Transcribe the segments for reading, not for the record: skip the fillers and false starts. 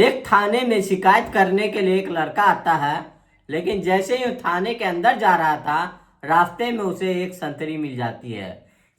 एक थाने में शिकायत करने के लिए एक लड़का आता है, लेकिन जैसे ही वो थाने के अंदर जा रहा था, रास्ते में उसे एक संतरी मिल जाती है।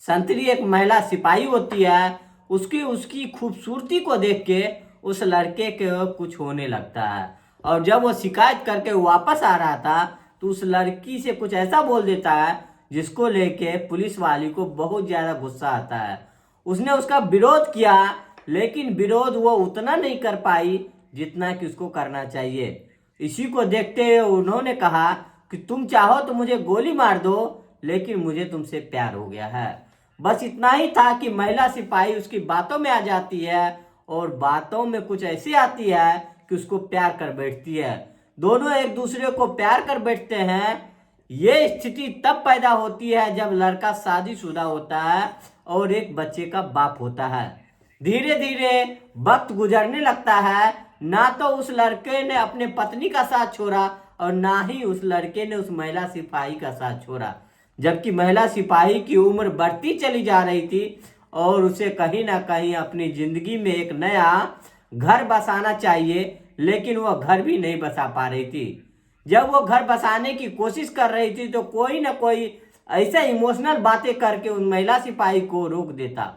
संतरी एक महिला सिपाही होती है। उसकी उसकी खूबसूरती को देख के उस लड़के के कुछ होने लगता है, और जब वो शिकायत करके वापस आ रहा था तो उस लड़की से कुछ ऐसा बोल देता है जिसको लेके पुलिस वाली को बहुत ज्यादा गुस्सा आता है। उसने उसका विरोध किया, लेकिन विरोध वो उतना नहीं कर पाई जितना कि उसको करना चाहिए। इसी को देखते हुए उन्होंने कहा कि तुम चाहो तो मुझे गोली मार दो, लेकिन मुझे तुमसे प्यार हो गया है। बस इतना ही था कि महिला सिपाही उसकी बातों में आ जाती है, और बातों में कुछ ऐसी आती है कि उसको प्यार कर बैठती है। दोनों एक दूसरे को प्यार कर बैठते हैं। ये स्थिति तब पैदा होती है जब लड़का शादीशुदा होता है और एक बच्चे का बाप होता है। धीरे धीरे वक्त गुजरने लगता है। ना तो उस लड़के ने अपने पत्नी का साथ छोड़ा, और ना ही उस लड़के ने उस महिला सिपाही का साथ छोड़ा। जबकि महिला सिपाही की उम्र बढ़ती चली जा रही थी, और उसे कहीं ना कहीं अपनी जिंदगी में एक नया घर बसाना चाहिए, लेकिन वह घर भी नहीं बसा पा रही थी। जब वो घर बसाने की कोशिश कर रही थी तो कोई ना कोई ऐसे इमोशनल बातें करके उन महिला सिपाही को रोक देता।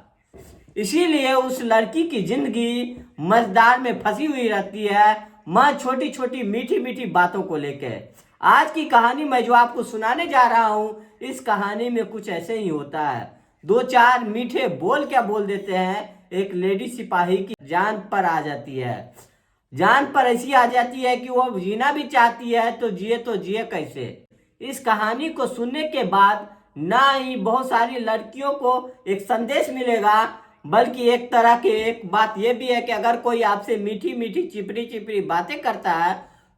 इसीलिए उस लड़की की जिंदगी मजेदार में फंसी हुई रहती है, माँ छोटी छोटी मीठी मीठी बातों को लेकर। आज की कहानी मैं जो आपको सुनाने जा रहा हूँ, इस कहानी में कुछ ऐसे ही होता है। दो चार मीठे बोल क्या बोल देते हैं, एक लेडी सिपाही की जान पर आ जाती है। जान पर ऐसी आ जाती है कि वो जीना भी चाहती है, तो जिए कैसे। इस कहानी को सुनने के बाद ना ही बहुत सारी लड़कियों को एक संदेश मिलेगा, बल्कि एक तरह की एक बात यह भी है कि अगर कोई आपसे मीठी मीठी चिपड़ी चिपड़ी बातें करता है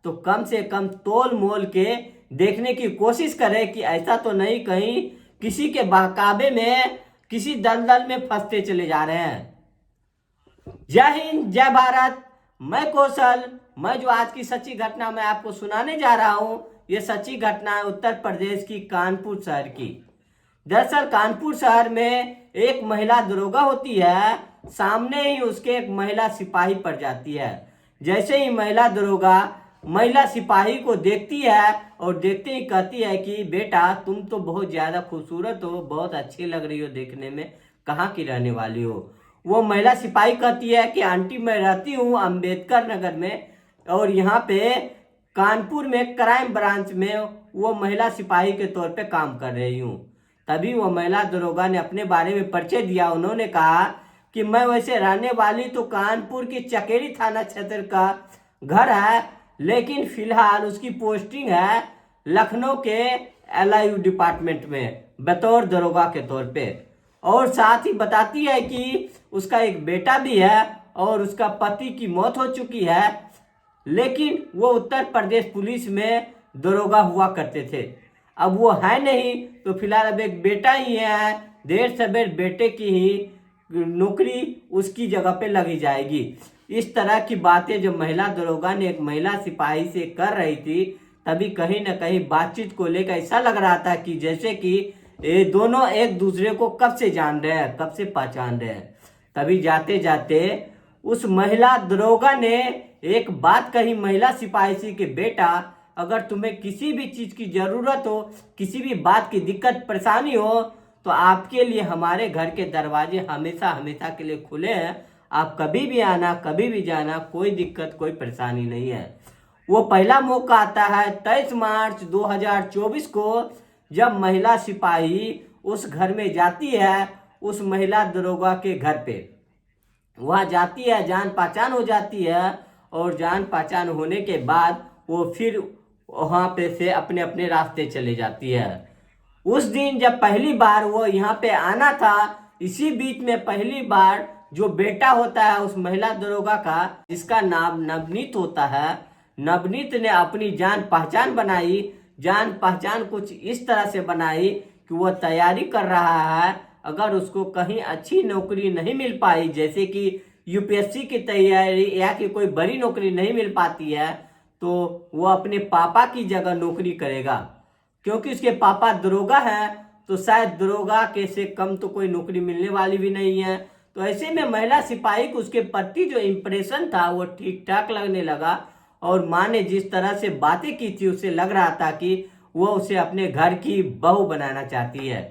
तो कम से कम तोल मोल के देखने की कोशिश करे कि ऐसा तो नहीं कहीं किसी के बहकावे में किसी दलदल में फंसते चले जा रहे हैं। जय हिंद, जय भारत। मैं कौशल। मैं जो आज की सच्ची घटना मैं आपको सुनाने जा रहा हूं, ये सच्ची घटना है उत्तर प्रदेश की कानपुर शहर की। दरअसल कानपुर शहर में एक महिला दरोगा होती है। सामने ही उसके एक महिला सिपाही पड़ जाती है। जैसे ही महिला दरोगा महिला सिपाही को देखती है, और देखते ही कहती है कि बेटा तुम तो बहुत ज्यादा खूबसूरत हो, बहुत अच्छी लग रही हो देखने में, कहाँ की रहने वाली हो। वो महिला सिपाही कहती है कि आंटी मैं रहती हूँ अंबेडकर नगर में, और यहाँ पे कानपुर में क्राइम ब्रांच में वो महिला सिपाही के तौर पे काम कर रही हूँ। तभी वो महिला दरोगा ने अपने बारे में परिचय दिया। उन्होंने कहा कि मैं वैसे रहने वाली तो कानपुर की चकेरी थाना क्षेत्र का घर है, लेकिन फिलहाल उसकी पोस्टिंग है लखनऊ के LIU डिपार्टमेंट में बतौर दरोगा के तौर पे। और साथ ही बताती है कि उसका एक बेटा भी है, और उसका पति की मौत हो चुकी है, लेकिन वो उत्तर प्रदेश पुलिस में दरोगा हुआ करते थे। अब वो है नहीं, तो फिलहाल अब एक बेटा ही है। देर सवेर बेटे की ही नौकरी उसकी जगह पे लगी जाएगी। इस तरह की बातें जो महिला दरोगा ने एक महिला सिपाही से कर रही थी, तभी कहीं ना कहीं बातचीत को लेकर ऐसा लग रहा था कि जैसे कि ये दोनों एक दूसरे को कब से जान रहे हैं, कब से पहचान रहे हैं। तभी जाते जाते उस महिला दरोगा ने एक बात कही महिला सिपाही से कि बेटा अगर तुम्हें किसी भी चीज की जरूरत हो, किसी भी बात की दिक्कत परेशानी हो, तो आपके लिए हमारे घर के दरवाजे हमेशा हमेशा के लिए खुले हैं। आप कभी भी आना, कभी भी जाना, कोई दिक्कत कोई परेशानी नहीं है। वो पहला मौका आता है 23 मार्च 2024 को, जब महिला सिपाही उस घर में जाती है, उस महिला दरोगा के घर पे वहां जाती है, जान पहचान हो जाती है, और जान पहचान होने के बाद वो फिर वहां पे से अपने अपने रास्ते चले जाती है। उस दिन जब पहली बार वो यहाँ पे आना था, इसी बीच में पहली बार जो बेटा होता है उस महिला दरोगा का, जिसका नाम नवनीत होता है, नवनीत ने अपनी जान पहचान बनाई। जान पहचान कुछ इस तरह से बनाई कि वो तैयारी कर रहा है, अगर उसको कहीं अच्छी नौकरी नहीं मिल पाई, जैसे कि UPSC की तैयारी या कि कोई बड़ी नौकरी नहीं मिल पाती है, तो वो अपने पापा की जगह नौकरी करेगा। क्योंकि उसके पापा दरोगा हैं, तो शायद दरोगा के से कम तो कोई नौकरी मिलने वाली भी नहीं है। तो ऐसे में महिला सिपाही को उसके प्रति जो इम्प्रेशन था वो ठीक ठाक लगने लगा, और माँ ने जिस तरह से बातें की थी उससे लग रहा था कि वो उसे अपने घर की बहू बनाना चाहती है।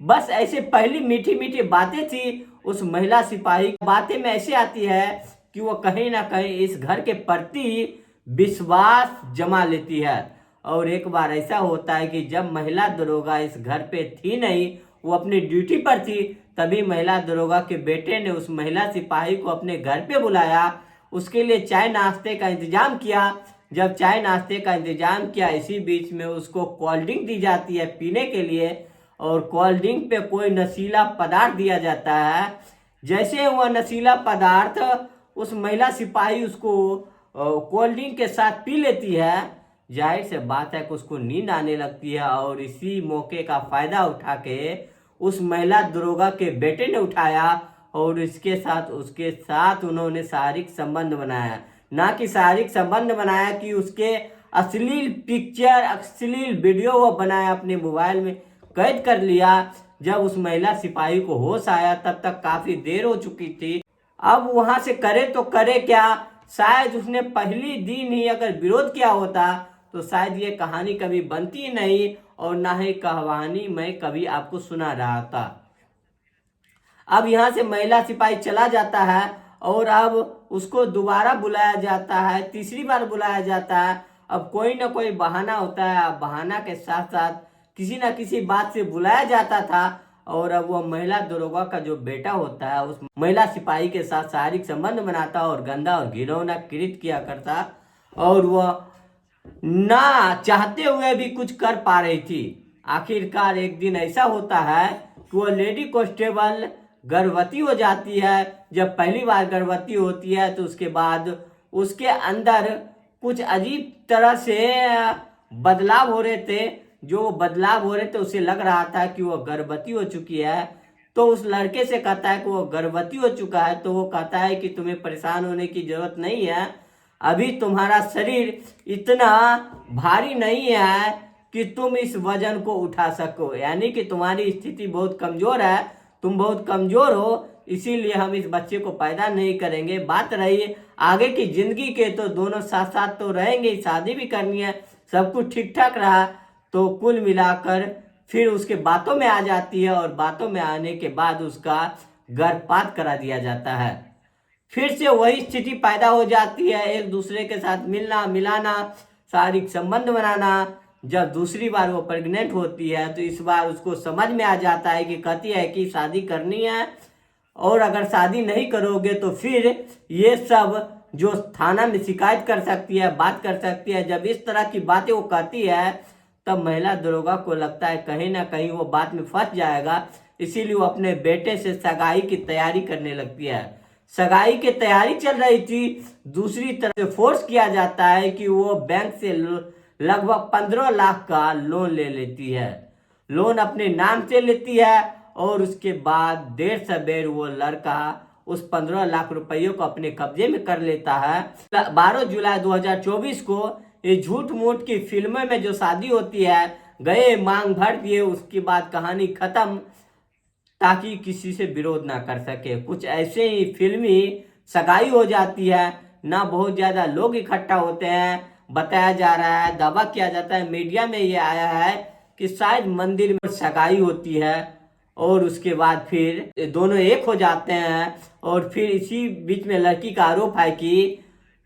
बस ऐसे पहली मीठी मीठी बातें थी उस महिला सिपाही की। बातें में ऐसे आती है कि वो कहीं ना कहीं इस घर के प्रति विश्वास जमा लेती है। और एक बार ऐसा होता है कि जब महिला दरोगा इस घर पे थी नहीं, वो अपनी ड्यूटी पर थी, तभी महिला दरोगा के बेटे ने उस महिला सिपाही को अपने घर पे बुलाया, उसके लिए चाय नाश्ते का इंतजाम किया। जब चाय नाश्ते का इंतजाम किया, इसी बीच में उसको कोल्ड ड्रिंक दी जाती है पीने के लिए, और कोल्ड ड्रिंक पे कोई नशीला पदार्थ दिया जाता है। जैसे वह नशीला पदार्थ उस महिला सिपाही उसको कोल्ड ड्रिंक के साथ पी लेती है, जाहिर से बात है कि उसको नींद आने लगती है। और इसी मौके का फायदा उठा के उस महिला दरोगा के बेटे ने उठाया और उसके साथ उन्होंने शारीरिक संबंध बनाया। ना कि शारीरिक संबंध बनाया कि उसके अश्लील पिक्चर, अश्लील वीडियो वो बनाया, अपने मोबाइल में कैद कर लिया। जब उस महिला सिपाही को होश आया तब तक काफी देर हो चुकी थी। अब वहां से करे तो करे क्या, शायद उसने पहली दिन ही अगर विरोध किया होता तो शायद ये कहानी कभी बनती नहीं, और ना ही कहानी मैं कभी आपको सुना रहा था। अब यहाँ से महिला सिपाही चला जाता है और अब उसको दोबारा बुलाया जाता है, तीसरी बार बुलाया जाता है। अब कोई ना कोई बहाना होता है, बहाना के साथ साथ किसी ना किसी बात से बुलाया जाता था, और अब वह महिला दरोगा का जो बेटा होता है उस महिला सिपाही के साथ शारीरिक संबंध बनाता और गंदा और घिनौना कृत्य किया करता, और वह ना चाहते हुए भी कुछ कर पा रही थी। आखिरकार एक दिन ऐसा होता है कि वो लेडी कांस्टेबल गर्भवती हो जाती है। जब पहली बार गर्भवती होती है तो उसके बाद उसके अंदर कुछ अजीब तरह से बदलाव हो रहे थे। जो बदलाव हो रहे थे उसे लग रहा था कि वो गर्भवती हो चुकी है। तो उस लड़के से कहता है कि वो गर्भवती हो चुका है, तो वो कहता है कि तुम्हें परेशान होने की जरूरत नहीं है, अभी तुम्हारा शरीर इतना भारी नहीं है कि तुम इस वजन को उठा सको, यानी कि तुम्हारी स्थिति बहुत कमजोर है, तुम बहुत कमजोर हो, इसीलिए हम इस बच्चे को पैदा नहीं करेंगे। बात रही आगे की जिंदगी के, तो दोनों साथ साथ तो रहेंगे, शादी भी करनी है, सब कुछ ठीक ठाक रहा। तो कुल मिलाकर फिर उसके बातों में आ जाती है, और बातों में आने के बाद उसका गर्भपात करा दिया जाता है। फिर से वही स्थिति पैदा हो जाती है, एक दूसरे के साथ मिलना मिलाना, शारीरिक संबंध बनाना। जब दूसरी बार वो प्रेग्नेंट होती है तो इस बार उसको समझ में आ जाता है कि कहती है कि शादी करनी है, और अगर शादी नहीं करोगे तो फिर ये सब जो थाना में शिकायत कर सकती है, बात कर सकती है। जब इस तरह की बातें वो कहती है तब महिला दरोगा को लगता है कहीं ना कहीं वो बात में फंस जाएगा, इसीलिए वो अपने बेटे से सगाई की तैयारी करने लगती है। सगाई की तैयारी चल रही थी, दूसरी तरफ से फोर्स किया जाता है कि वो बैंक से लगभग 15 लाख का लोन ले लेती है, लोन अपने नाम से लेती है, और उसके बाद देर सबेर वो लड़का उस 15 लाख रुपयों को अपने कब्जे में कर लेता है। 12 जुलाई 2024 को ये झूठ मूठ की फिल्मों में जो शादी होती है, गए मांग भर दिए, उसके बाद कहानी खत्म, ताकि किसी से विरोध ना कर सके। कुछ ऐसे ही फिल्मी सगाई हो जाती है, ना बहुत ज्यादा लोग इकट्ठा होते हैं, बताया जा रहा है, दावा किया जाता है, मीडिया में ये आया है कि शायद मंदिर में सगाई होती है, और उसके बाद फिर दोनों एक हो जाते हैं। और फिर इसी बीच में लड़की का आरोप है कि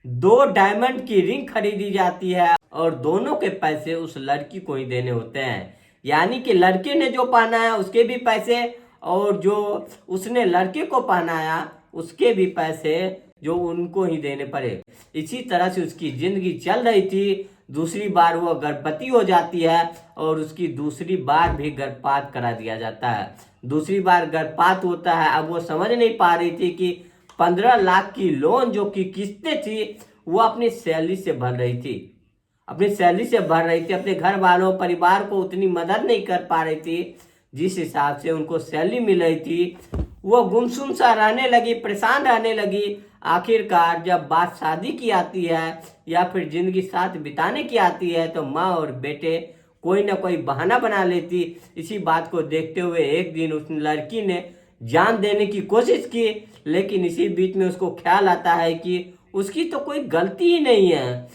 2 डायमंड की रिंग खरीदी जाती है, और दोनों के पैसे उस लड़की को ही देने होते हैं, यानी कि लड़के ने जो पहना है उसके भी पैसे, और जो उसने लड़के को पहनाया उसके भी पैसे जो उनको ही देने पड़े। इसी तरह से उसकी जिंदगी चल रही थी। दूसरी बार वो गर्भवती हो जाती है, और उसकी दूसरी बार भी गर्भपात करा दिया जाता है। दूसरी बार गर्भपात होता है। अब वो समझ नहीं पा रही थी कि 15 लाख की लोन जो कि किस्तें थी वो अपनी सैलरी से भर रही थी, अपनी सैलरी से भर रही थी, अपने घर वालों परिवार को उतनी मदद नहीं कर पा रही थी जिस हिसाब से उनको सैलरी मिल रही थी। वो गुमसुम सा रहने लगी, परेशान रहने लगी। आखिरकार जब बात शादी की आती है या फिर जिंदगी साथ बिताने की आती है तो माँ और बेटे कोई ना कोई बहाना बना लेती। इसी बात को देखते हुए एक दिन उस लड़की ने जान देने की कोशिश की, लेकिन इसी बीच में उसको ख्याल आता है कि उसकी तो कोई गलती ही नहीं है।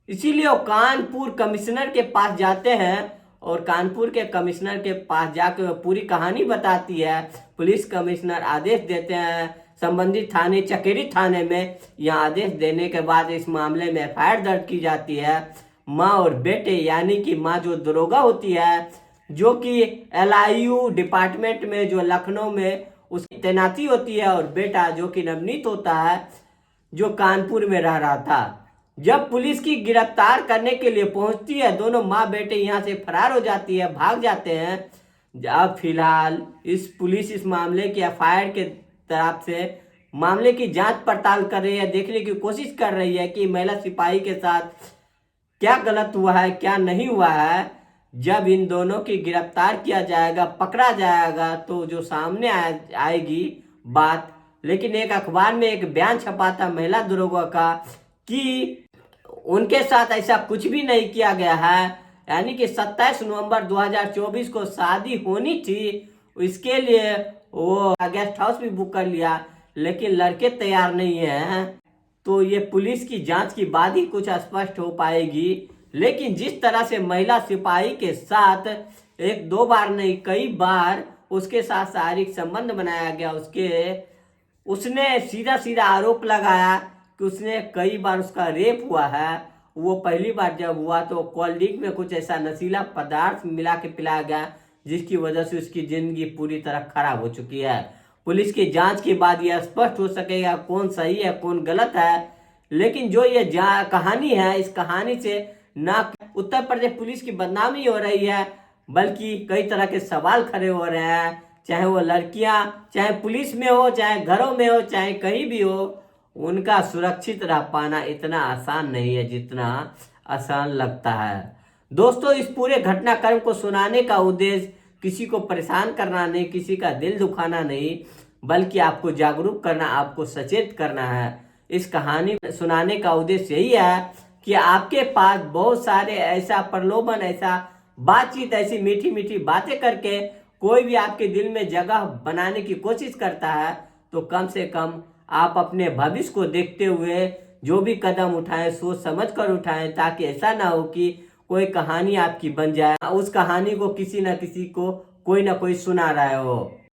इसीलिए वो कानपुर कमिश्नर के पास जाते हैं और कानपुर के कमिश्नर के पास जाकर पूरी कहानी बताती है। पुलिस कमिश्नर आदेश देते हैं संबंधित थाने चकेरी थाने में। यहाँ आदेश देने के बाद इस मामले में एफआईआर दर्ज की जाती है। माँ और बेटे यानी कि माँ जो दरोगा होती है, जो कि LIU डिपार्टमेंट में जो लखनऊ में उसकी तैनाती होती है, और बेटा जो कि नवनीत होता है जो कानपुर में रह रहा था। जब पुलिस की गिरफ्तार करने के लिए पहुंचती है, दोनों माँ बेटे यहाँ से फरार हो जाती है, भाग जाते हैं। अब फिलहाल पुलिस इस मामले की एफआईआर के तरफ से मामले की जांच पड़ताल कर रही है, देखने की कोशिश कर रही है कि महिला सिपाही के साथ क्या गलत हुआ है, क्या नहीं हुआ है। जब इन दोनों की गिरफ्तार किया जाएगा, पकड़ा जाएगा, तो जो सामने आएगी बात। लेकिन एक अखबार में एक बयान छपा था महिला दरोगा का कि उनके साथ ऐसा कुछ भी नहीं किया गया है। यानी कि 27 नवंबर 2024 को शादी होनी थी, इसके लिए वो गेस्ट हाउस भी बुक कर लिया, लेकिन लड़के तैयार नहीं हैं। तो ये पुलिस की जांच के बाद ही कुछ स्पष्ट हो पाएगी। लेकिन जिस तरह से महिला सिपाही के साथ एक दो बार नहीं कई बार उसके साथ शारीरिक संबंध बनाया गया, उसने सीधा सीधा आरोप लगाया कि उसने कई बार उसका रेप हुआ है। वो पहली बार जब हुआ तो कोल्ड ड्रिंक में कुछ ऐसा नशीला पदार्थ मिला के पिलाया गया, जिसकी वजह से उसकी जिंदगी पूरी तरह खराब हो चुकी है। पुलिस की जांच के बाद यह स्पष्ट हो सकेगा कौन सही है कौन गलत है। लेकिन जो ये कहानी है, इस कहानी से ना उत्तर प्रदेश पुलिस की बदनामी हो रही है, बल्कि कई तरह के सवाल खड़े हो रहे हैं। चाहे वो लड़कियां, चाहे पुलिस में हो, चाहे घरों में हो, चाहे कहीं भी हो, उनका सुरक्षित रह पाना इतना आसान नहीं है जितना आसान लगता है। दोस्तों, इस पूरे घटनाक्रम को सुनाने का उद्देश्य किसी को परेशान करना नहीं, किसी का दिल दुखाना नहीं, बल्कि आपको जागरूक करना, आपको सचेत करना है। इस कहानी सुनाने का उद्देश्य यही है कि आपके पास बहुत सारे ऐसा प्रलोभन, ऐसा बातचीत, ऐसी मीठी मीठी बातें करके कोई भी आपके दिल में जगह बनाने की कोशिश करता है, तो कम से कम आप अपने भविष्य को देखते हुए जो भी कदम उठाएं सोच समझ कर उठाएं, ताकि ऐसा ना हो कि कोई कहानी आपकी बन जाए, उस कहानी को किसी न किसी को कोई ना कोई सुना रहा हो।